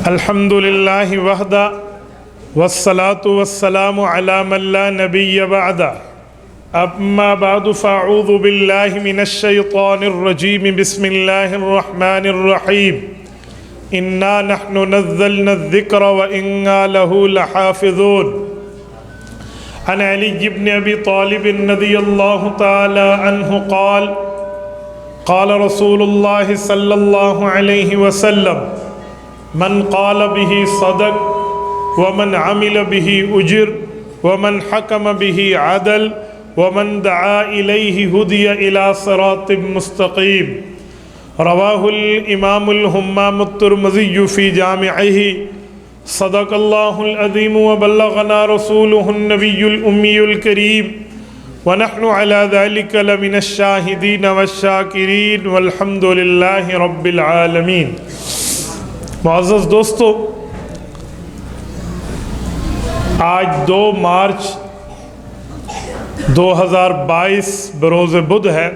الحمد للہ وحدہ والصلاة والسلام علی من لا نبی بعدہ اما بعد فاعوذ باللہ من الشیطان الرجیم بسم اللہ الرحمن الرحیم انا نحن نزلنا الذکر وانا له لحافظون عن علی بن ابی طالب رضی اللہ تعالی عنہ قال رسول اللہ صلی اللہ علیہ وسلم من قال به صدق ومن عمل به اجر ومن حكم به عدل ومن دعا إليه هدي إلى صراط مستقيم رواه الإمام الهمام الترمذي في جامعه صدق الله العظيم وبلغنا رسوله النبي الأمي الكريم ونحن على ذلك لمن الشاهدين والشاكرين والحمد لله رب العالمين۔ معزز دوستو، آج 2 مارچ 2022 بروز بدھ ہے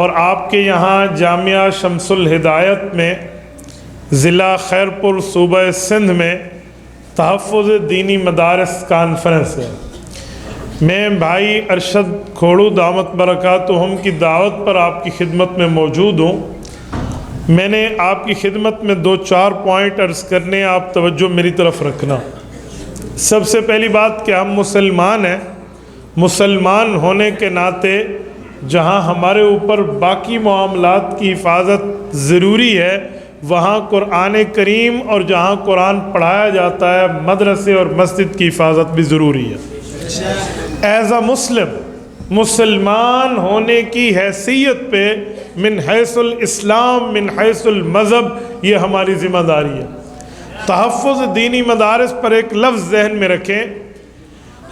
اور آپ کے یہاں جامعہ شمس الہدایت میں ضلع خیرپور صوبہ سندھ میں تحفظ دینی مدارس کانفرنس ہے۔ میں بھائی ارشد کھوڑو دامت برکاتہم کی دعوت پر آپ کی خدمت میں موجود ہوں۔ میں نے آپ کی خدمت میں 2-4 پوائنٹ عرض کرنے، آپ توجہ میری طرف رکھنا۔ سب سے پہلی بات کہ ہم مسلمان ہیں، مسلمان ہونے کے ناطے جہاں ہمارے اوپر باقی معاملات کی حفاظت ضروری ہے، وہاں قرآن کریم اور جہاں قرآن پڑھایا جاتا ہے مدرسے اور مسجد کی حفاظت بھی ضروری ہے۔ ایز اے مسلم، مسلمان ہونے کی حیثیت پہ من حیث الاسلام من حیث المذہب یہ ہماری ذمہ داری ہے۔ تحفظ دینی مدارس پر ایک لفظ ذہن میں رکھیں،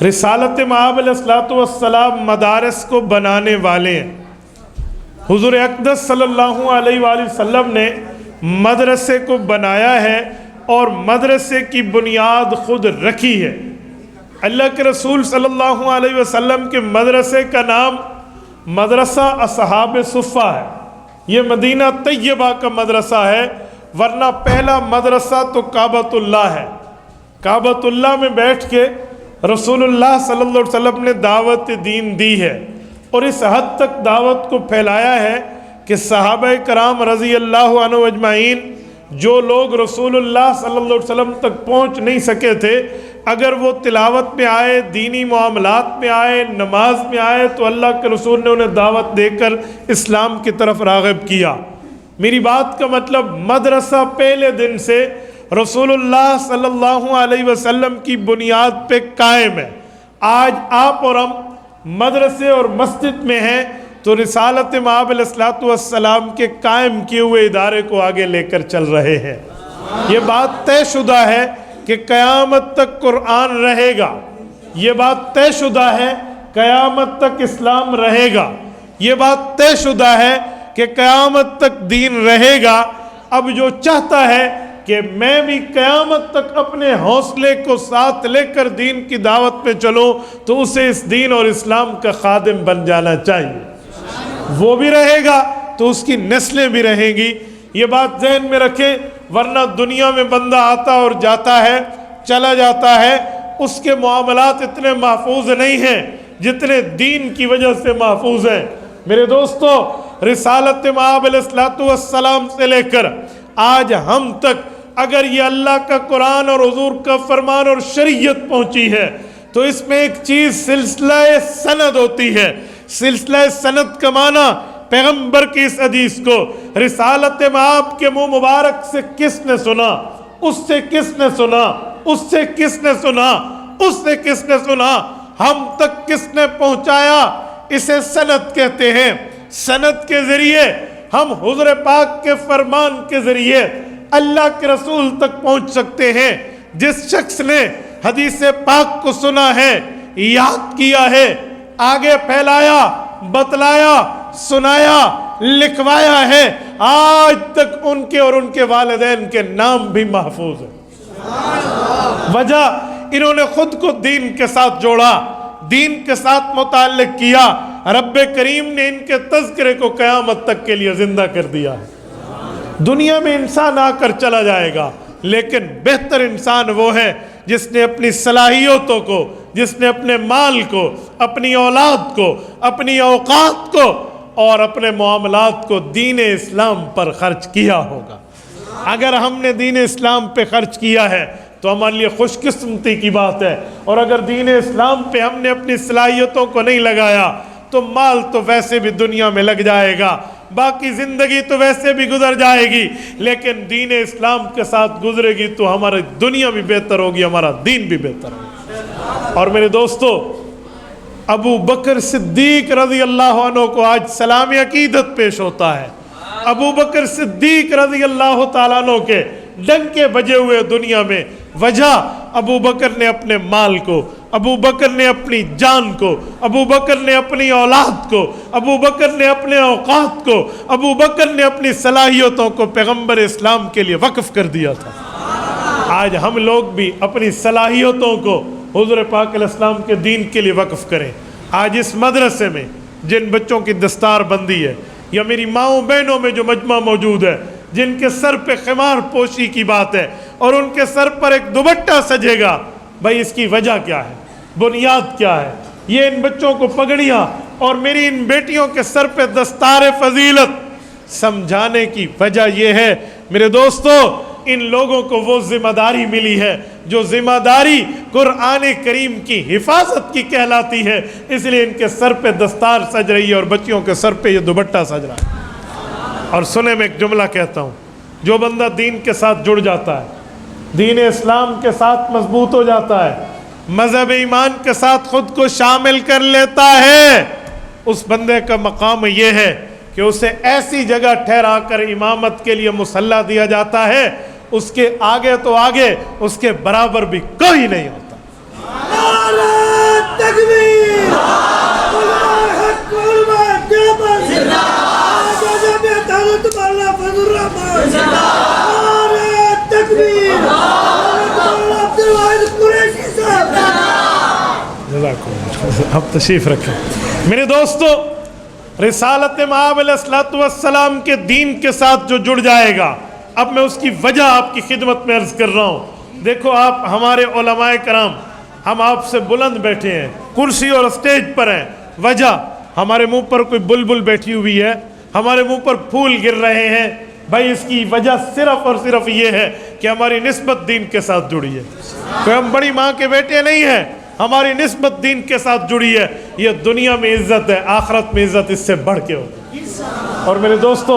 رسالت مآب علیہ السلام مدارس کو بنانے والے ہیں۔ حضور اقدس صلی اللہ علیہ وآلہ وسلم نے مدرسے کو بنایا ہے اور مدرسے کی بنیاد خود رکھی ہے۔ اللہ کے رسول صلی اللہ علیہ وسلم کے مدرسے کا نام مدرسہ اصحاب صفہ ہے۔ یہ مدینہ طیبہ کا مدرسہ ہے، ورنہ پہلا مدرسہ تو کعبۃ اللہ ہے۔ کعبۃ اللہ میں بیٹھ کے رسول اللہ صلی اللہ علیہ وسلم نے دعوت دین دی ہے اور اس حد تک دعوت کو پھیلایا ہے کہ صحابہ کرام رضی اللہ عنہ اجمعین، جو لوگ رسول اللہ صلی اللہ علیہ وسلم تک پہنچ نہیں سکے تھے، اگر وہ تلاوت میں آئے، دینی معاملات میں آئے، نماز میں آئے، تو اللہ کے رسول نے انہیں دعوت دے کر اسلام کی طرف راغب کیا۔ میری بات کا مطلب مدرسہ پہلے دن سے رسول اللہ صلی اللہ علیہ وسلم کی بنیاد پہ قائم ہے۔ آج آپ اور ہم مدرسے اور مسجد میں ہیں تو رسالت مآب علیہ السلام کے قائم کیے ہوئے ادارے کو آگے لے کر چل رہے ہیں۔ یہ بات طے شدہ ہے کہ قیامت تک قرآن رہے گا، یہ بات طے شدہ ہے قیامت تک اسلام رہے گا، یہ بات طے شدہ ہے کہ قیامت تک دین رہے گا۔ اب جو چاہتا ہے کہ میں بھی قیامت تک اپنے حوصلے کو ساتھ لے کر دین کی دعوت پہ چلوں، تو اسے اس دین اور اسلام کا خادم بن جانا چاہیے۔ وہ بھی رہے گا تو اس کی نسلیں بھی رہیں گی۔ یہ بات ذہن میں رکھیں، ورنہ دنیا میں بندہ آتا اور جاتا ہے، چلا جاتا ہے، اس کے معاملات اتنے محفوظ نہیں ہیں جتنے دین کی وجہ سے محفوظ ہیں۔ میرے دوستو، رسالت مآب علیہ السلام سے لے کر آج ہم تک اگر یہ اللہ کا قرآن اور حضور کا فرمان اور شریعت پہنچی ہے تو اس میں ایک چیز سلسلہ سند ہوتی ہے۔ سلسلہ سند کا معنی پیغمبر کی اس حدیث کو رسالت مآب کے منہ مبارک سے کس نے سنا، اس سے کس نے سنا، اس سے کس نے سنا، اس سے کس نے سنا، ہم تک کس نے پہنچایا، اسے سند کہتے ہیں۔ سند کے ذریعے ہم حضور پاک کے فرمان کے ذریعے اللہ کے رسول تک پہنچ سکتے ہیں۔ جس شخص نے حدیث پاک کو سنا ہے، یاد کیا ہے، آگے پھیلایا، بتلایا، سنایا، لکھوایا ہے، آج تک ان کے اور ان کے والدین کے نام بھی محفوظ ہیں۔ وجہ انہوں نے خود کو دین کے ساتھ جوڑا، دین کے ساتھ متعلق کیا، رب کریم نے ان کے تذکرے کو قیامت تک کے لیے زندہ کر دیا ہے۔ دنیا میں انسان آ کر چلا جائے گا، لیکن بہتر انسان وہ ہے جس نے اپنی صلاحیتوں کو، جس نے اپنے مال کو، اپنی اولاد کو، اپنی اوقات کو اور اپنے معاملات کو دین اسلام پر خرچ کیا ہوگا۔ اگر ہم نے دین اسلام پہ خرچ کیا ہے تو ہمارے لیے خوش قسمتی کی بات ہے، اور اگر دین اسلام پہ ہم نے اپنی صلاحیتوں کو نہیں لگایا تو مال تو ویسے بھی دنیا میں لگ جائے گا، باقی زندگی تو ویسے بھی گزر جائے گی، لیکن دین اسلام کے ساتھ گزرے گی تو ہماری دنیا بھی بہتر ہوگی، ہمارا دین بھی بہتر ہوگا۔ اور میرے دوستو، ابو بکر صدیق رضی اللہ عنہ کو آج سلام عقیدت پیش ہوتا ہے۔ ابو بکر صدیق رضی اللہ تعالیٰ عنہ کے ڈنکے بجے ہوئے دنیا میں، وجہ ابو بکر نے اپنے مال کو، ابو بکر نے اپنی جان کو، ابو بکر نے اپنی اولاد کو، ابو بکر نے اپنے اوقات کو، ابو بکر نے اپنی صلاحیتوں کو پیغمبر اسلام کے لیے وقف کر دیا تھا۔ آج ہم لوگ بھی اپنی صلاحیتوں کو حضور پاک علیہ السلام کے دین کے لیے وقف کریں۔ آج اس مدرسے میں جن بچوں کی دستار بندی ہے، یا میری ماؤں بہنوں میں جو مجمع موجود ہے، جن کے سر پہ خمار پوشی کی بات ہے اور ان کے سر پر ایک دوپٹہ سجے گا، بھائی اس کی وجہ کیا ہے، بنیاد کیا ہے؟ یہ ان بچوں کو پگڑیاں اور میری ان بیٹیوں کے سر پہ دستار فضیلت سمجھانے کی وجہ یہ ہے میرے دوستو، ان لوگوں کو وہ ذمہ داری ملی ہے جو ذمہ داری قرآن کریم کی حفاظت کی کہلاتی ہے، اس لیے ان کے سر پہ دستار سج رہی ہے اور بچیوں کے سر پہ یہ دوپٹہ سج رہا ہے۔ اور سنیں، میں ایک جملہ کہتا ہوں، جو بندہ دین کے ساتھ جڑ جاتا ہے، دین اسلام کے ساتھ مضبوط ہو جاتا ہے، مذہب ایمان کے ساتھ خود کو شامل کر لیتا ہے، اس بندے کا مقام یہ ہے کہ اسے ایسی جگہ ٹھہرا کر امامت کے لیے مصلی دیا جاتا ہے، اس کے آگے تو آگے اس کے برابر بھی کوئی نہیں ہوتا۔ نعرہ تکبیر، اللہ اکبر، اب تشریف رکھیں میرے دوستو، رسالت مآب علیہ الصلوۃ والسلام کے دین کے ساتھ جو جڑ جائے گا، اب میں اس کی وجہ آپ کی خدمت میں عرض کر رہا ہوں۔ دیکھو، آپ ہمارے علماء کرام، ہم آپ سے بلند بیٹھے ہیں، کرسی اور اسٹیج پر ہیں، وجہ ہمارے منہ پر کوئی بلبل بیٹھی ہوئی ہے، ہمارے منہ پر پھول گر رہے ہیں، بھائی اس کی وجہ صرف اور صرف یہ ہے کہ ہماری نسبت دین کے ساتھ جڑی ہے۔ کوئی ہم بڑی ماں کے بیٹے نہیں ہیں، ہماری نسبت دین کے ساتھ جڑی ہے۔ یہ دنیا میں عزت ہے، آخرت میں عزت اس سے بڑھ کے ہوگی۔ اور میرے دوستو،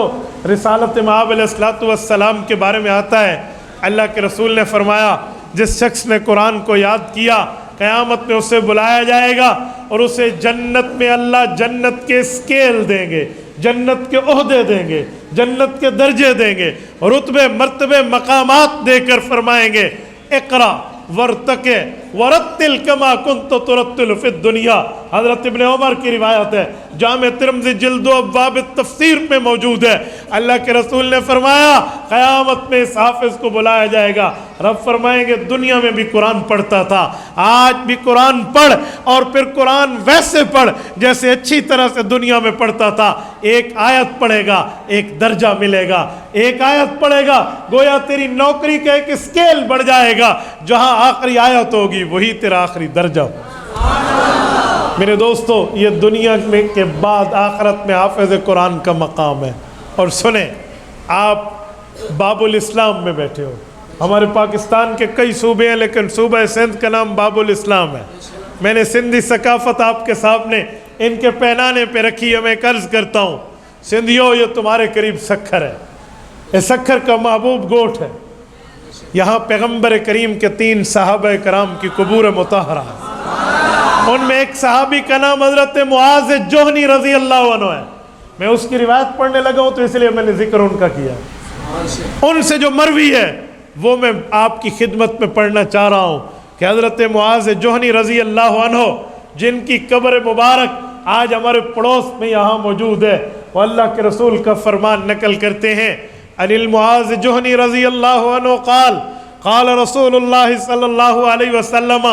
رسالت مآب علیہ الصلوۃ والسلام کے بارے میں آتا ہے، اللہ کے رسول نے فرمایا، جس شخص نے قرآن کو یاد کیا، قیامت میں اسے بلایا جائے گا اور اسے جنت میں اللہ جنت کے اسکیل دیں گے، جنت کے عہدے دیں گے، جنت کے درجے دیں گے، رتبے مرتبے مقامات دے کر فرمائیں گے، اقرا ورتقے ورتل کما کنت ترتل فی الدنیا۔ حضرت ابن عمر کی روایت ہے، جامع ترمذی جلد و ابواب التفسیر میں موجود ہے۔ اللہ کے رسول نے فرمایا، قیامت میں اس حافظ کو بلایا جائے گا، رب فرمائیں گے دنیا میں بھی قرآن پڑھتا تھا، آج بھی قرآن پڑھ، اور پھر قرآن ویسے پڑھ جیسے اچھی طرح سے دنیا میں پڑھتا تھا۔ ایک آیت پڑھے گا ایک درجہ ملے گا، ایک آیت پڑھے گا گویا تیری نوکری کا ایک اسکیل بڑھ جائے گا، جہاں آخری آیت ہوگی وہی تیرا آخری درجہ ہوگا۔ میرے دوستو، یہ دنیا میں کے بعد آخرت میں حافظ قرآن کا مقام ہے۔ اور سنیں، آپ باب الاسلام میں بیٹھے ہو، ہمارے پاکستان کے کئی صوبے ہیں لیکن صوبہ سندھ کا نام باب الاسلام ہے۔ میں نے سندھی ثقافت آپ کے سامنے ان کے پہنانے پہ رکھی ہے، میں عرض کرتا ہوں، سندھیوں یہ تمہارے قریب سکھر ہے، یہ سکھر کا محبوب گوٹھ ہے، یہاں پیغمبر کریم کے 3 صحابہ کرام کی قبور مطہرہ ہے، ان میں ایک صحابی کا نام حضرت معاذ جوہنی رضی اللہ عنہ ہے۔ میں اس کی روایت پڑھنے لگا ہوں تو اس لیے میں نے ذکر ان کا کیا، ان سے جو مروی ہے وہ میں آپ کی خدمت میں پڑھنا چاہ رہا ہوں کہ حضرت معاذ جوہنی رضی اللہ عنہ، جن کی قبر مبارک آج ہمارے پڑوس میں یہاں موجود ہے، وہ اللہ کے رسول کا فرمان نقل کرتے ہیں، عن المعاذ جوہنی رضی اللہ عنہ قال قال رسول اللہ صلی اللہ علیہ وسلم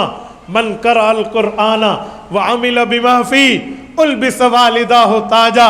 من قرأ القرآن وعمل بما فيه البس والداه تاجا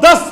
10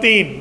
3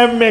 MA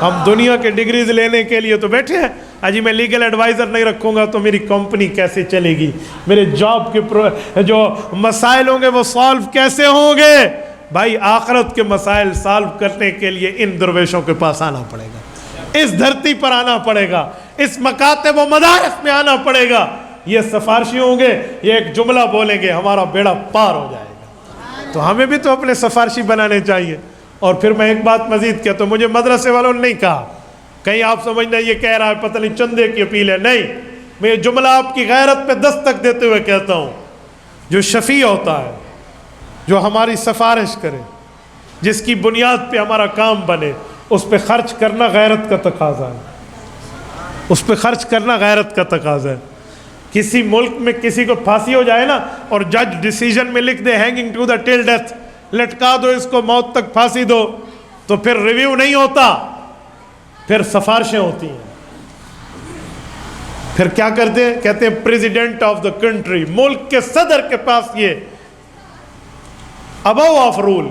ہم دنیا کے ڈگریز لینے کے لیے تو بیٹھے ہیں. اجی میں لیگل ایڈوائزر نہیں رکھوں گا تو میری کمپنی کیسے چلے گی؟ میرے جاب کے جو مسائل ہوں گے وہ سالو کیسے ہوں گے؟ بھائی آخرت کے مسائل سالو کرنے کے لیے ان درویشوں کے پاس آنا پڑے گا، اس دھرتی پر آنا پڑے گا، اس مکاتب و مدارس میں آنا پڑے گا. یہ سفارشی ہوں گے، یہ ایک جملہ بولیں گے، ہمارا بیڑا پار ہو جائے گا. تو ہمیں بھی تو اپنے سفارشی بنانے چاہیے. اور پھر میں ایک بات مزید کہتا ہوں، مجھے مدرسے والوں نے نہیں کہا، کہیں آپ سمجھنا یہ کہہ رہا ہے پتہ نہیں چندے کی اپیل ہے. نہیں، میں یہ جملہ آپ کی غیرت پہ دستک دیتے ہوئے کہتا ہوں، جو شفیع ہوتا ہے، جو ہماری سفارش کرے، جس کی بنیاد پہ ہمارا کام بنے، اس پہ خرچ کرنا غیرت کا تقاضا ہے. اس پہ خرچ کرنا غیرت کا تقاضا ہے. کسی ملک میں کسی کو پھانسی ہو جائے نا اور جج ڈیسیجن میں لکھ دے hanging to the till death, لٹکا دو اس کو، موت تک پھانسی دو، تو پھر ریویو نہیں ہوتا، پھر سفارشیں ہوتی ہیں. پھر کیا کرتے ہیں؟ کہتے ہیں پریزیڈنٹ آف دا کنٹری، ملک کے صدر کے پاس یہ ابو آف رول،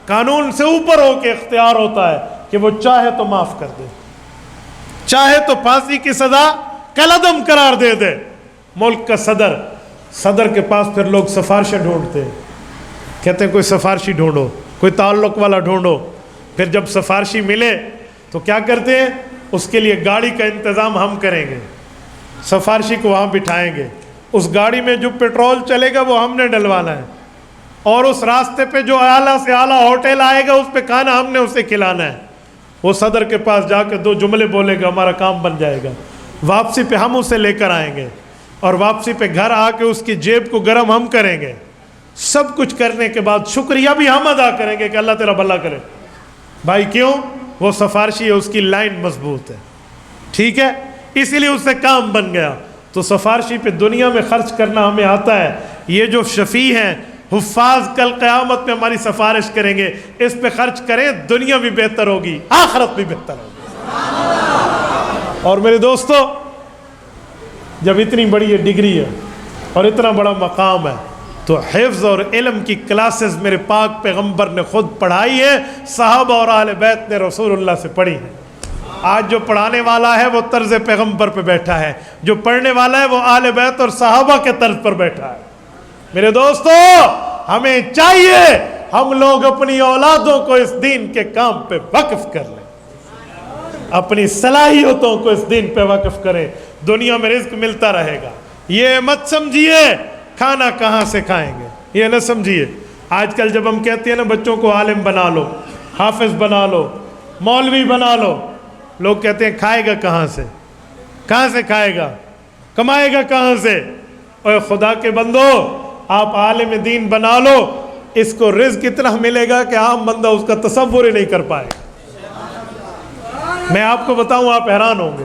قانون سے اوپر ہو کے اختیار ہوتا ہے کہ وہ چاہے تو معاف کر دے، چاہے تو پھانسی کی سزا کالعدم قرار دے دے. ملک کا صدر کے پاس پھر لوگ سفارشیں ڈھونڈتے ہیں، کہتے ہیں کوئی سفارشی ڈھونڈو، کوئی تعلق والا ڈھونڈو. پھر جب سفارشی ملے تو کیا کرتے ہیں؟ اس کے لیے گاڑی کا انتظام ہم کریں گے، سفارشی کو وہاں بٹھائیں گے، اس گاڑی میں جو پیٹرول چلے گا وہ ہم نے ڈلوانا ہے، اور اس راستے پہ جو اعلیٰ سے اعلیٰ ہوٹل آئے گا اس پہ کھانا ہم نے اسے کھلانا ہے. وہ صدر کے پاس جا کے 2 جملے بولے گا، ہمارا کام بن جائے گا. واپسی پہ ہم اسے لے کر آئیں گے، اور واپسی پہ گھر آ کے اس کی جیب کو گرم ہم کریں گے. سب کچھ کرنے کے بعد شکریہ بھی ہم ادا کریں گے کہ اللہ تیرا بھلا کرے. بھائی کیوں؟ وہ سفارشی ہے، اس کی لائن مضبوط ہے، ٹھیک ہے، اسی لیے اس سے کام بن گیا. تو سفارشی پہ دنیا میں خرچ کرنا ہمیں آتا ہے. یہ جو شفیع ہیں، حفاظ، کل قیامت میں ہماری سفارش کریں گے، اس پہ خرچ کریں، دنیا بھی بہتر ہوگی، آخرت بھی بہتر ہوگی. اور میرے دوستو، جب اتنی بڑی یہ ڈگری ہے اور اتنا بڑا مقام ہے تو حفظ اور علم کی کلاسز میرے پاک پیغمبر نے خود پڑھائی ہے، صحابہ اور اہل بیت نے رسول اللہ سے پڑھی ہے. آج جو پڑھانے والا ہے وہ طرز پیغمبر پہ بیٹھا ہے، جو پڑھنے والا ہے وہ اہل بیت اور صحابہ کے طرز پر بیٹھا ہے. میرے دوستو، ہمیں چاہیے ہم لوگ اپنی اولادوں کو اس دین کے کام پہ وقف کر لیں، اپنی صلاحیتوں کو اس دین پہ وقف کریں. دنیا میں رزق ملتا رہے گا. یہ مت سمجھیے کھانا کہاں سے کھائیں گے، یہ نہ سمجھیے. آج کل جب ہم کہتے ہیں نا بچوں کو عالم بنا لو، حافظ بنا لو، مولوی بنا لو، لوگ کہتے ہیں کھائے گا کہاں سے؟ کہاں سے کھائے گا؟ کمائے گا کہاں سے؟ اور خدا کے بندو، آپ عالم دین بنا لو، اس کو رزق اتنا ملے گا کہ عام بندہ اس کا تصور ہی نہیں کر پائے. میں آپ کو بتاؤں، آپ حیران ہوں گے.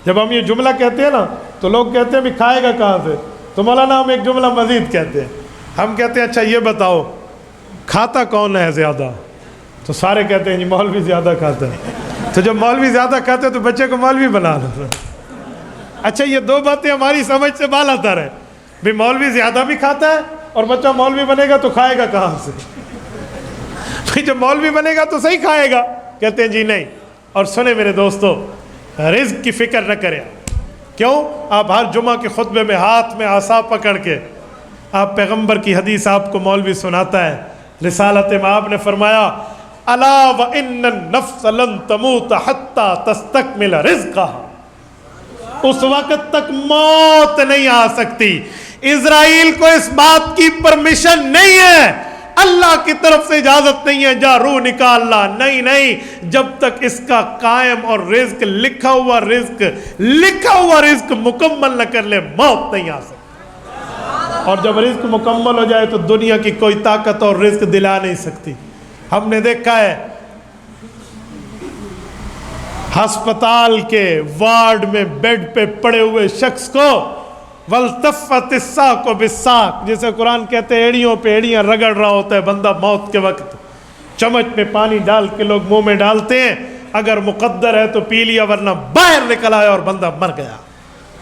جب ہم یہ جملہ کہتے ہیں نا تو لوگ کہتے ہیں بھی کھائے گا کہاں سے؟ تو مولانا ہم ایک جملہ مزید کہتے ہیں. ہم کہتے ہیں اچھا یہ بتاؤ کھاتا کون ہے زیادہ؟ تو سارے کہتے ہیں جی مولوی زیادہ کھاتا ہے. تو جب مولوی زیادہ کھاتے ہیں تو بچے کو مولوی بنا لو. اچھا یہ 2 باتیں ہماری سمجھ سے بالا تر ہے، بھی مولوی زیادہ بھی کھاتا ہے اور بچہ مولوی بنے گا تو کھائے گا کہاں سے؟ پھر جب مولوی بنے گا تو صحیح کھائے گا. کہتے ہیں جی نہیں. اور سنیں میرے دوستو، رزق کی فکر نہ کریں. کیوں؟ آپ ہر جمعہ کے خطبے میں ہاتھ میں عصا پکڑ کے آپ پیغمبر کی حدیث آپ کو مولوی سناتا ہے. رسالت میں آپ نے فرمایا الا وان النفس لن تموت حتى تستكمل رزقها. اس وقت تک موت نہیں آ سکتی. اسرائیل کو اس بات کی پرمیشن نہیں ہے، اللہ کی طرف سے اجازت نہیں ہے جا روح نکال لا. نہیں، جب تک اس کا قائم اور رزق لکھا ہوا رزق مکمل نہ کر لے، موت نہیں آ سکتی. اور جب رزق مکمل ہو جائے تو دنیا کی کوئی طاقت اور رزق دلا نہیں سکتی. ہم نے دیکھا ہے ہسپتال کے وارڈ میں بیڈ پہ پڑے ہوئے شخص کو وَالْتَفَّتِ السَّاقُ بِالسَّاقِ، جیسے قرآن کہتے ہیں ایڑیوں پہ ایڑیاں رگڑ رہا ہوتا ہے بندہ موت کے وقت. چمچ میں پانی ڈال کے لوگ منہ میں ڈالتے ہیں، اگر مقدر ہے تو پی لیا، ورنہ باہر نکل آیا اور بندہ مر گیا.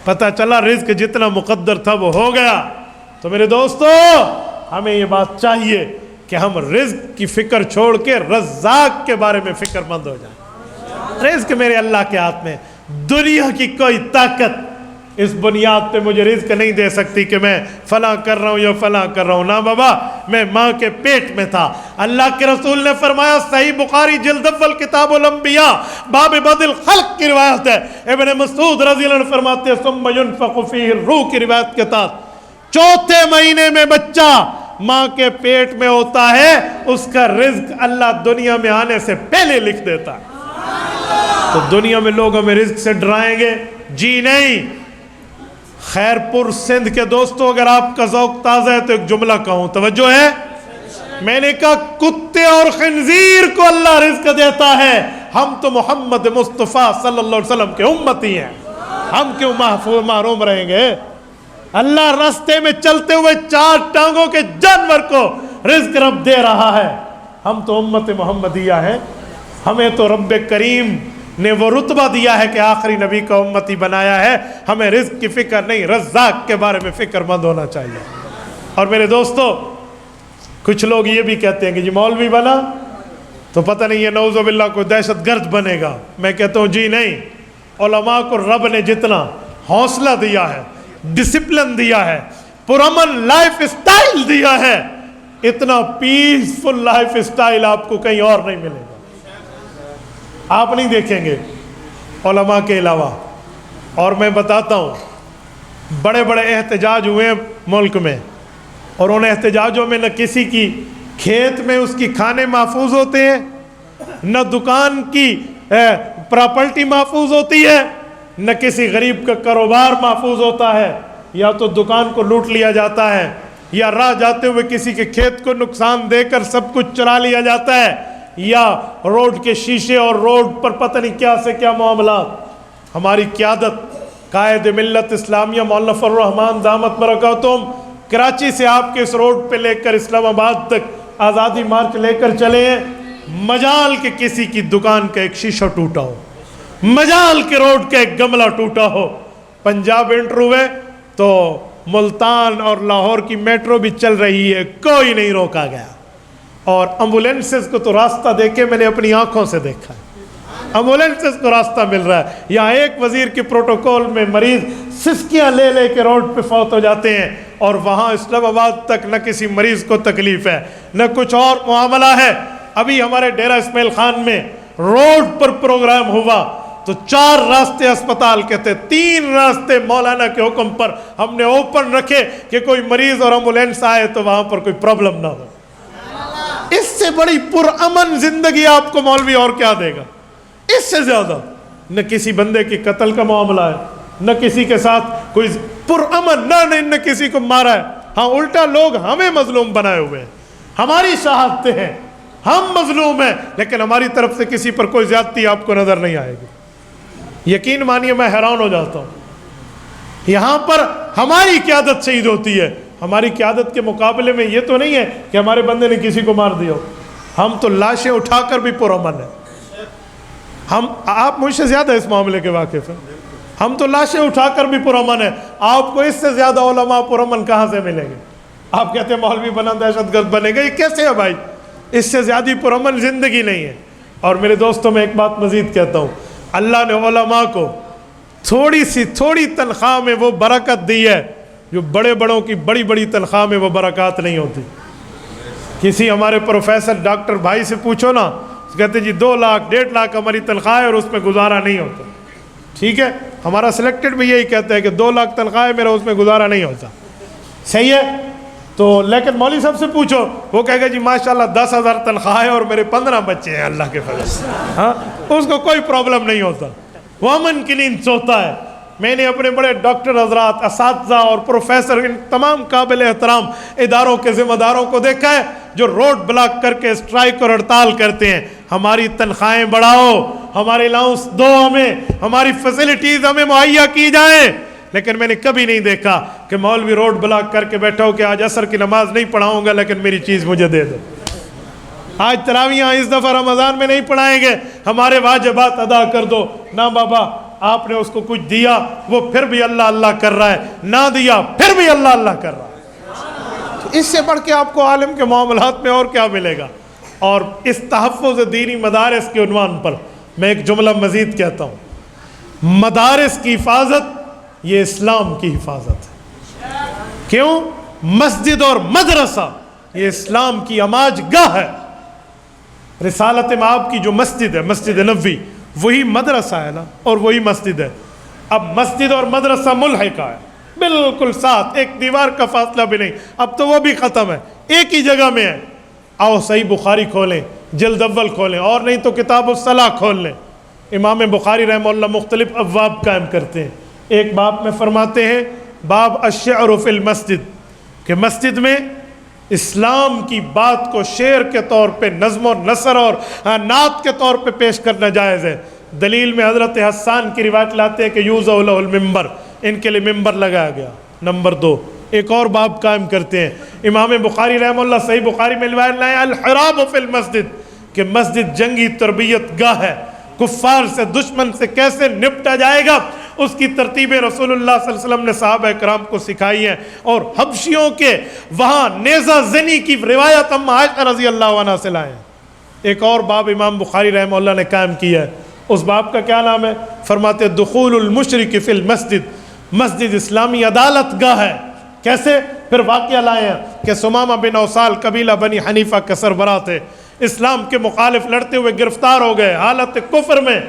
پتہ چلا رزق جتنا مقدر تھا وہ ہو گیا. تو میرے دوستو، ہمیں یہ بات چاہیے کہ ہم رزق کی فکر چھوڑ کے رزاق کے بارے میں فکر مند ہو جائیں. رزق میرے اللہ کے ہاتھ میں. دنیا کی کوئی طاقت اس بنیاد پہ مجھے رزق نہیں دے سکتی کہ میں فلاں کر رہا ہوں یا فلاں کر رہا ہوں. نا بابا، میں ماں کے پیٹ میں تھا. اللہ کے رسول نے فرمایا، صحیح بخاری جلد اول کتاب الانبیاء باب بدء الخلق کی روایت ہے. ابن مسعود رضی اللہ عنہ فرماتے ہیں ثم ينفخ فيه الروح کی روایت کے تحت چوتھے مہینے میں بچہ ماں کے پیٹ میں ہوتا ہے، اس کا رزق اللہ دنیا میں آنے سے پہلے لکھ دیتا ہے. تو دنیا میں لوگ ہمیں رزق سے ڈرائیں گے؟ جی نہیں. خیرپور سندھ کے دوستو، اگر آپ کا ذوق تازہ ہے تو ایک جملہ کہوں، توجہ ہے. میں نے کہا کتے اور خنزیر کو اللہ رزق دیتا ہے، ہم تو محمد مصطفیٰ صلی اللہ علیہ وسلم کے امتی ہیں، ہم کیوں محفوظ محروم رہیں گے؟ اللہ راستے میں چلتے ہوئے 4 ٹانگوں کے جانور کو رزق رب دے رہا ہے. ہم تو امت محمدیہ ہیں، ہمیں تو رب کریم نے وہ رتبہ دیا ہے کہ آخری نبی کا امتی بنایا ہے. ہمیں رزق کی فکر نہیں، رزاق کے بارے میں فکر مند ہونا چاہیے. اور میرے دوستو، کچھ لوگ یہ بھی کہتے ہیں کہ جی مولوی بنا تو پتہ نہیں یہ نعوذ باللہ کوئی دہشت گرد بنے گا. میں کہتا ہوں جی نہیں. علماء کو رب نے جتنا حوصلہ دیا ہے، ڈسپلن دیا ہے، پرامن لائف اسٹائل دیا ہے، اتنا پیسفل لائف اسٹائل آپ کو کہیں اور نہیں ملے گا. آپ نہیں دیکھیں گے علماء کے علاوہ. اور میں بتاتا ہوں، بڑے بڑے احتجاج ہوئے ملک میں، اور ان احتجاجوں میں نہ کسی کی کھیت میں اس کی کھانے محفوظ ہوتے ہیں، نہ دکان کی پراپرٹی محفوظ ہوتی ہے، نہ کسی غریب کا کاروبار محفوظ ہوتا ہے. یا تو دکان کو لوٹ لیا جاتا ہے، یا راہ جاتے ہوئے کسی کے کھیت کو نقصان دے کر سب کچھ چرا لیا جاتا ہے، یا روڈ کے شیشے اور روڈ پر پتہ نہیں کیا سے کیا معاملات. ہماری قیادت قائد ملت اسلامیہ مولانا فضل الرحمان دامت برکاتہم کراچی سے آپ کے اس روڈ پہ لے کر اسلام آباد تک آزادی مارچ لے کر چلے ہیں. مجال کے کسی کی دکان کا ایک شیشہ ٹوٹا ہو، مجال کے روڈ کا ایک گملہ ٹوٹا ہو. پنجاب انٹر ہوئے تو ملتان اور لاہور کی میٹرو بھی چل رہی ہے، کوئی نہیں روکا گیا. اور ایمبولینسز کو تو راستہ دیکھے میں نے اپنی آنکھوں سے دیکھا ہے، ایمبولینسز کو راستہ مل رہا ہے. یہاں ایک وزیر کے پروٹوکول میں مریض سسکیاں لے لے کے روڈ پہ فوت ہو جاتے ہیں، اور وہاں اسلام آباد تک نہ کسی مریض کو تکلیف ہے نہ کچھ اور معاملہ ہے. ابھی ہمارے ڈیرہ اسماعیل خان میں روڈ پر پروگرام ہوا تو 4 راستے اسپتال کے تھے، 3 راستے مولانا کے حکم پر ہم نے اوپن رکھے کہ کوئی مریض اور ایمبولینس آئے تو وہاں پر کوئی پرابلم نہ ہو. اس سے بڑی پرامن زندگی آپ کو مولوی اور کیا دے گا؟ اس سے زیادہ نہ کسی بندے کے قتل کا معاملہ ہے، نہ کسی کے ساتھ کوئی پرامن، نہ کسی کو مارا ہے. ہاں الٹا لوگ ہمیں مظلوم بنائے ہوئے ہیں، ہماری شہادتیں ہیں، ہم مظلوم ہیں، لیکن ہماری طرف سے کسی پر کوئی زیادتی آپ کو نظر نہیں آئے گی. یقین مانیے میں حیران ہو جاتا ہوں. یہاں پر ہماری قیادت شہید ہوتی ہے. ہماری قیادت کے مقابلے میں یہ تو نہیں ہے کہ ہمارے بندے نے کسی کو مار دیا ہو. ہم تو لاشیں اٹھا کر بھی پرامن ہیں. آپ مجھ سے زیادہ اس معاملے کے واقف ہیں. ہم تو لاشیں اٹھا کر بھی پرامن ہیں. آپ کو اس سے زیادہ علماء پرامن کہاں سے ملیں گے؟ آپ کہتے ہیں مولوی بنا دہشت گرد بنے گا، یہ کیسے ہے بھائی؟ اس سے زیادہ پرامن زندگی نہیں ہے. اور میرے دوستوں میں ایک بات مزید کہتا ہوں، اللہ نے علماء کو تھوڑی تنخواہ میں وہ برکت دی ہے جو بڑے بڑوں کی بڑی بڑی تنخواہ میں وہ برکات نہیں ہوتی. کسی ہمارے پروفیسر ڈاکٹر بھائی سے پوچھو نا، کہتے جی 2 لاکھ 1.5 لاکھ ہماری تنخواہ ہے اور اس میں گزارا نہیں ہوتا. ٹھیک ہے، ہمارا سلیکٹڈ بھی یہی کہتا ہے کہ 2 لاکھ تنخواہ ہے میرا، اس میں گزارا نہیں ہوتا. صحیح ہے. تو لیکن مولوی صاحب سے پوچھو، وہ کہے گا جی ماشاءاللہ 10,000 تنخواہ ہے اور میرے 15 بچے ہیں اللہ کے فضل سے. ہاں، اس کو کوئی پرابلم نہیں ہوتا، وہ امن کی نیند سوتا ہے. میں نے اپنے بڑے ڈاکٹر حضرات، اساتذہ اور پروفیسر، ان تمام قابل احترام اداروں کے ذمہ داروں کو دیکھا ہے جو روڈ بلاک کر کے اسٹرائک اور ہڑتال کرتے ہیں. ہماری تنخواہیں بڑھاؤ، ہمارے الاؤنس دو، ہماری فیسلٹیز ہمیں مہیا کی جائیں. لیکن میں نے کبھی نہیں دیکھا کہ مولوی روڈ بلاک کر کے بیٹھا ہو کہ آج عصر کی نماز نہیں پڑھاؤں گا لیکن میری چیز مجھے دے دو، آج تراویحاں اس دفعہ رمضان میں نہیں پڑھائیں گے، ہمارے واجبات ادا کر دو. نہ بابا، آپ نے اس کو کچھ دیا وہ پھر بھی اللہ اللہ کر رہا ہے، نہ دیا پھر بھی اللہ اللہ کر رہا ہے. اس سے بڑھ کے آپ کو عالم کے معاملات میں اور کیا ملے گا؟ اور اس تحفظ دینی مدارس کے عنوان پر میں ایک جملہ مزید کہتا ہوں، مدارس کی حفاظت یہ اسلام کی حفاظت ہے۔ کیوں؟ مسجد اور مدرسہ یہ اسلام کی عماج گاہ ہے۔ رسالت مآب کی جو مسجد ہے، مسجد نبوی، وہی مدرسہ ہے نا، اور وہی مسجد ہے۔ اب مسجد اور مدرسہ ملحقہ ہے، بالکل ساتھ، ایک دیوار کا فاصلہ بھی نہیں، اب تو وہ بھی ختم ہے، ایک ہی جگہ میں ہے۔ آؤ صحیح بخاری کھولیں، جلد اول کھولیں، اور نہیں تو کتاب الصلاح کھول لیں۔ امام بخاری رحمہ اللہ مختلف ابواب قائم کرتے ہیں۔ ایک باب میں فرماتے ہیں باب الشعر فی المسجد، کہ مسجد میں اسلام کی بات کو شعر کے طور پہ، نظم و نثر اور نعت کے طور پہ پیش کرنا جائز ہے۔ دلیل میں حضرت حسان کی روایت لاتے ہیں کہ یوضع لہ المنبر، ان کے لیے ممبر لگایا گیا۔ نمبر 2، ایک اور باب قائم کرتے ہیں امام بخاری رحمہ اللہ، صحیح بخاری میں روایت لائے الحراب فی المسجد، کہ مسجد جنگی تربیت گاہ ہے، کفار سے، دشمن سے کیسے نپٹا جائے گا اس کی ترتیبیں رسول اللہ صلی اللہ علیہ وسلم نے صحابہ کرام کو سکھائی ہیں۔ اور حبشیوں کے وہاں نیزہ زنی کی روایت ہم عائشہ رضی اللہ عنہ سے لائے ہیں۔ ایک اور باب امام بخاری رحمہ اللہ نے قائم کیا ہے، اس باب کا کیا نام ہے؟ فرماتے دخول المشرک فی المسجد، مسجد اسلامی عدالت گاہ ہے۔ کیسے؟ پھر واقعہ لائے ہیں کہ سمامہ بن اوصال قبیلہ بنی حنیفہ کے سربراہ تھے، اسلام کے مخالف لڑتے ہوئے گرفتار ہو گئے حالت کفر میں،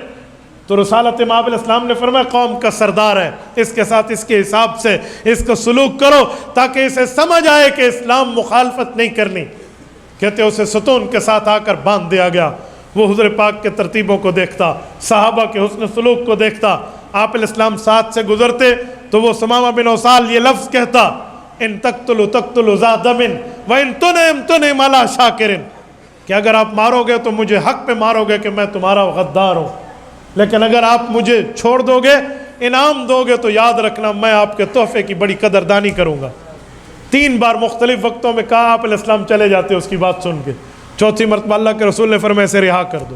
تو رسالت مآب علیہ السلام نے فرمایا قوم کا سردار ہے، اس کے ساتھ اس کے حساب سے اس کو سلوک کرو تاکہ اسے سمجھ آئے کہ اسلام مخالفت نہیں کرنی۔ کہتے اسے ستون کے ساتھ آ کر باندھ دیا گیا۔ وہ حضور پاک کے ترتیبوں کو دیکھتا، صحابہ کے حسن سلوک کو دیکھتا، آپ علیہ السلام ساتھ سے گزرتے تو وہ سمامہ بن اوصال یہ لفظ کہتا ان تقتلوا تقتلوا ذا دم وان تنعم تنعم علی شاکر، کہ اگر آپ مارو گے تو مجھے حق پہ مارو گے کہ میں تمہارا غدار ہوں، لیکن اگر آپ مجھے چھوڑ دو گے، انعام دو گے تو یاد رکھنا میں آپ کے تحفے کی بڑی قدردانی کروں گا۔ 3 بار مختلف وقتوں میں کہا، آپ علیہ السلام چلے جاتے اس کی بات سن کے۔ چوتھی مرتبہ اللہ کے رسول نے فرمایا اسے رہا کر دو،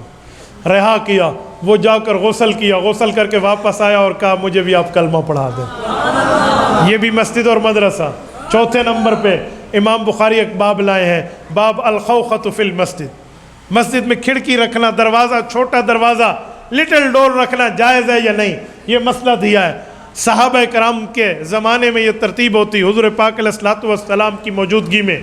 رہا کیا۔ وہ جا کر غسل کیا، غسل کر کے واپس آیا اور کہا مجھے بھی آپ کلمہ پڑھا دیں۔ یہ بھی مسجد اور مدرسہ۔ چوتھے نمبر پہ امام بخاری ایک باب لائے ہیں، باب الخوخۃ فی المسجد، مسجد میں کھڑکی رکھنا، دروازہ، چھوٹا دروازہ، لٹل ڈور رکھنا جائز ہے یا نہیں، یہ مسئلہ دیا ہے۔ صحابہ کرام کے زمانے میں یہ ترتیب ہوتی، حضور پاک علیہ الصلوۃ والسلام کی موجودگی میں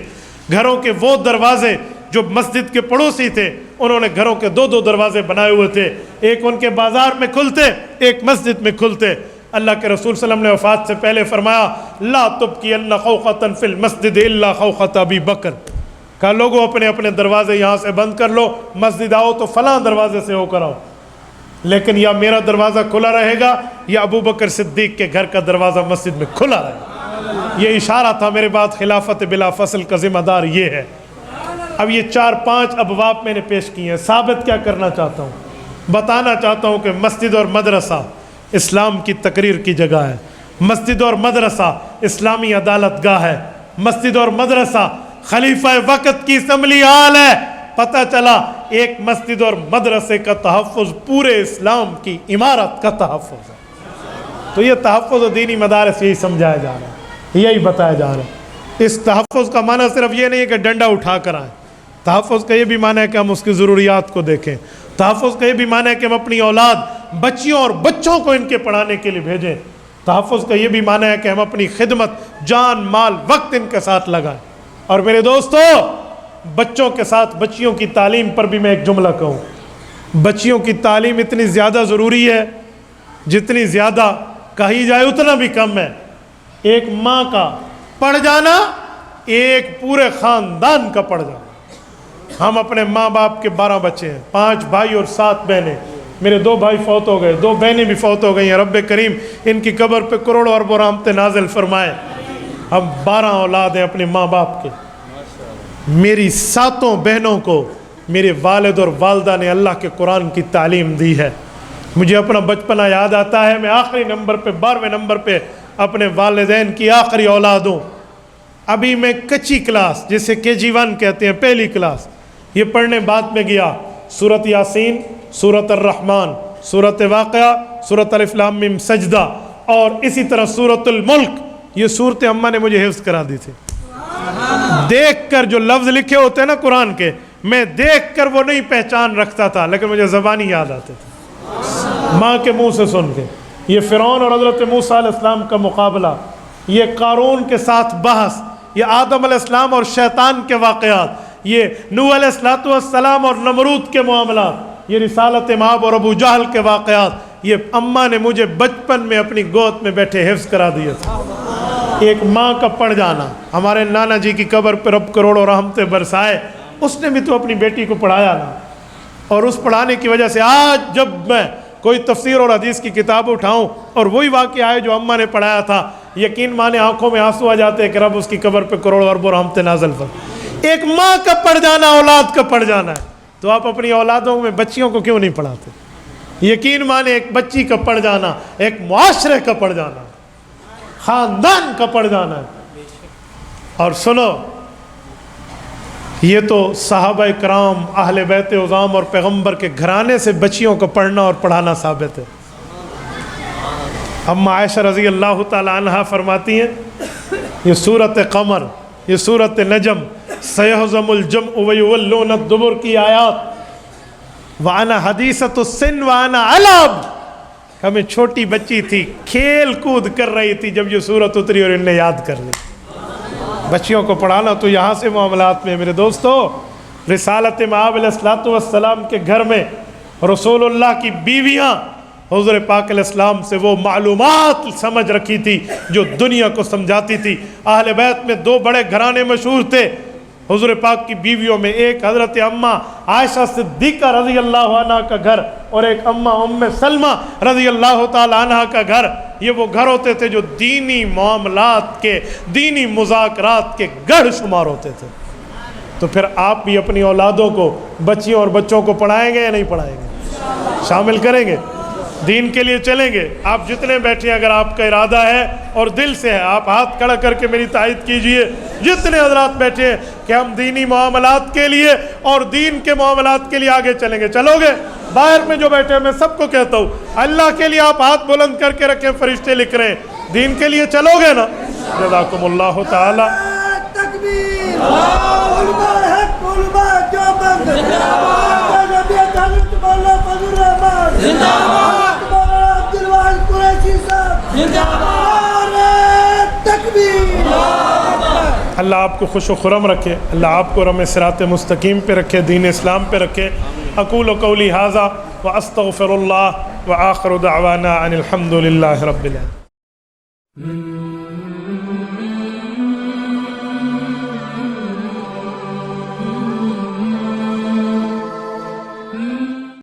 گھروں کے وہ دروازے جو مسجد کے پڑوسی تھے انہوں نے گھروں کے 2 دروازے بنائے ہوئے تھے، ایک ان کے بازار میں کھلتے، ایک مسجد میں کھلتے۔ اللہ کے رسول صلی اللہ علیہ وسلم نے وفات سے پہلے فرمایا لا تبقین خوخۃ فی المسجد الا خوخۃ ابی بکر، کہا لوگوں اپنے اپنے دروازے یہاں سے بند کر لو، مسجد آؤ تو فلاں دروازے سے ہو کر آؤ، لیکن یا میرا دروازہ کھلا رہے گا یا ابو بکر صدیق کے گھر کا دروازہ مسجد میں کھلا رہے گا۔ یہ اشارہ تھا میرے بعد خلافت بلا فصل کا ذمہ دار یہ ہے۔ اب یہ 4-5 ابواب میں نے پیش کیے ہیں۔ ثابت کیا کرنا چاہتا ہوں؟ بتانا چاہتا ہوں کہ مسجد اور مدرسہ اسلام کی تقریر کی جگہ ہے، مسجد اور مدرسہ اسلامی عدالت گاہ ہے، مسجد اور مدرسہ خلیفہ وقت کی اسمبلی ہال ہے۔ پتہ چلا ایک مسجد اور مدرسے کا تحفظ پورے اسلام کی عمارت کا تحفظ ہے۔ تو یہ تحفظ و دینی مدارس یہی سمجھایا جا رہا ہے، یہی بتایا جا رہا ہے۔ اس تحفظ کا معنی صرف یہ نہیں ہے کہ ڈنڈا اٹھا کر آئیں، تحفظ کا یہ بھی معنی ہے کہ ہم اس کی ضروریات کو دیکھیں، تحفظ کا یہ بھی معنی ہے کہ ہم اپنی اولاد، بچیوں اور بچوں کو ان کے پڑھانے کے لیے بھیجیں، تحفظ کا یہ بھی معنی ہے کہ ہم اپنی خدمت، جان، مال، وقت ان کے ساتھ لگائیں۔ اور میرے دوستو، بچوں کے ساتھ بچیوں کی تعلیم پر بھی میں ایک جملہ کہوں، بچیوں کی تعلیم اتنی زیادہ ضروری ہے جتنی زیادہ کہی جائے اتنا بھی کم ہے۔ ایک ماں کا پڑھ جانا ایک پورے خاندان کا پڑھ جانا۔ ہم اپنے ماں باپ کے 12 بچے ہیں، 5 بھائی اور 7 بہنیں، میرے 2 بھائی فوت ہو گئے، 2 بہنیں بھی فوت ہو گئی ہیں، رب کریم ان کی قبر پہ کروڑوں اربوں رحمتیں نازل فرمائے۔ ہم 12 اولاد ہیں اپنے ماں باپ کے۔ میری 7 بہنوں کو میرے والد اور والدہ نے اللہ کے قرآن کی تعلیم دی ہے۔ مجھے اپنا بچپنا یاد آتا ہے، میں آخری نمبر پہ 12ویں نمبر پہ اپنے والدین کی آخری اولاد ہوں۔ ابھی میں کچی کلاس، جسے KG1 کہتے ہیں، پہلی کلاس، یہ پڑھنے بعد میں گیا سورۃ یاسین، سورۃ الرحمن، سورۃ واقعہ، سورۃ الف لام میم سجدہ، اور اسی طرح سورۃ الملک، یہ صورتیں اماں نے مجھے حفظ کرا دی تھی۔ دیکھ کر جو لفظ لکھے ہوتے ہیں نا قرآن کے، میں دیکھ کر وہ نہیں پہچان رکھتا تھا، لیکن مجھے زبانی یاد آتے تھے۔ ماں کے منہ سے سن کے. یہ فرعون اور حضرت موسیٰ علیہ السلام کا مقابلہ، یہ قارون کے ساتھ بحث، یہ آدم علیہ السلام اور شیطان کے واقعات، یہ نوح علیہ السلام اور نمرود کے معاملات، یہ رسالت مآب اور ابو جہل کے واقعات، یہ اماں نے مجھے بچپن میں اپنی گود میں بیٹھے حفظ کرا دیے تھے. ایک ماں کا پڑ جانا. ہمارے نانا جی کی قبر پر رب کروڑوں رحمتیں برسائے، اس نے بھی تو اپنی بیٹی کو پڑھایا نا، اور اس پڑھانے کی وجہ سے آج جب میں کوئی تفسیر اور حدیث کی کتاب اٹھاؤں اور وہی واقعہ ہے جو اماں نے پڑھایا تھا، یقین مانے آنکھوں میں آنسو آ جاتے ہیں کہ رب اس کی قبر پہ کروڑوں اربوں رحمتیں نازل فرما. ایک ماں کا پڑ جانا اولاد کا پڑ جانا ہے، تو آپ اپنی اولادوں میں بچیوں کو کیوں نہیں پڑھاتے؟ یقین مانے ایک بچی کا پڑ جانا ایک معاشرے کا پڑ جانا، خاندان کا پڑ جانا ہے. اور سنو، یہ تو صحابہ کرام اہل بیت عظام اور پیغمبر کے گھرانے سے بچیوں کو پڑھنا اور پڑھانا ثابت ہے. اما عائشہ رضی اللہ تعالی عنہا فرماتی ہیں، یہ سورۃ قمر، یہ سورۃ نجم، سیہزم الجمع ویولون الدبر کی آیات، وَأَنَا حَدِيثَةُ السِّنِّ وَأَنَا عَلَب، ہمیں چھوٹی بچی تھی، کھیل کود کر رہی تھی جب یہ سورت اتری اور ان نے یاد کر لی. بچیوں کو پڑھانا تو یہاں سے معاملات میں. میرے دوستو، رسالت مآب علیہ السلام کے گھر میں رسول اللہ کی بیویاں حضور پاک علیہ السلام سے وہ معلومات سمجھ رکھی تھی جو دنیا کو سمجھاتی تھی. اہل بیت میں دو بڑے گھرانے مشہور تھے حضور پاک کی بیویوں میں، ایک حضرت اماں عائشہ صدیقہ رضی اللہ عنہ کا گھر اور ایک اماں ام سلمہ رضی اللہ تعالی عنہ کا گھر. یہ وہ گھر ہوتے تھے جو دینی معاملات کے، دینی مذاکرات کے گڑھ شمار ہوتے تھے. تو پھر آپ بھی اپنی اولادوں کو، بچیوں اور بچوں کو پڑھائیں گے یا نہیں پڑھائیں گے؟ شامل کریں گے؟ دین کے لیے چلیں گے؟ آپ جتنے بیٹھے ہیں، اگر آپ کا ارادہ ہے اور دل سے ہے، آپ ہاتھ کھڑا کر کے میری تائید کیجئے. جتنے حضرات بیٹھے ہیں کہ ہم دینی معاملات کے لیے اور دین کے معاملات کے لیے آگے چلیں گے، چلو گے؟ باہر میں جو بیٹھے ہیں میں سب کو کہتا ہوں، اللہ کے لیے آپ ہاتھ بلند کر کے رکھیں، فرشتے لکھ رہے ہیں. دین کے لیے چلو گے نا؟ جزاکم اللہ تعالی. تکبیر، علماء حق، علماء دیوبند زندہ باد، جمعیت حضرت مولانا فضل الرحمان زندہ باد، مولانا عبدالواحد قریشی صاحب زندہ باد. تکبیر. اللہ آپ کو خوش و خرم رکھے، اللہ آپ کو رم صراط مستقیم پہ رکھے، دین اسلام پہ رکھے. اقول قولی ھذا واستغفر اللہ وآخر دعوانا ان الحمد للہ رب العالمین.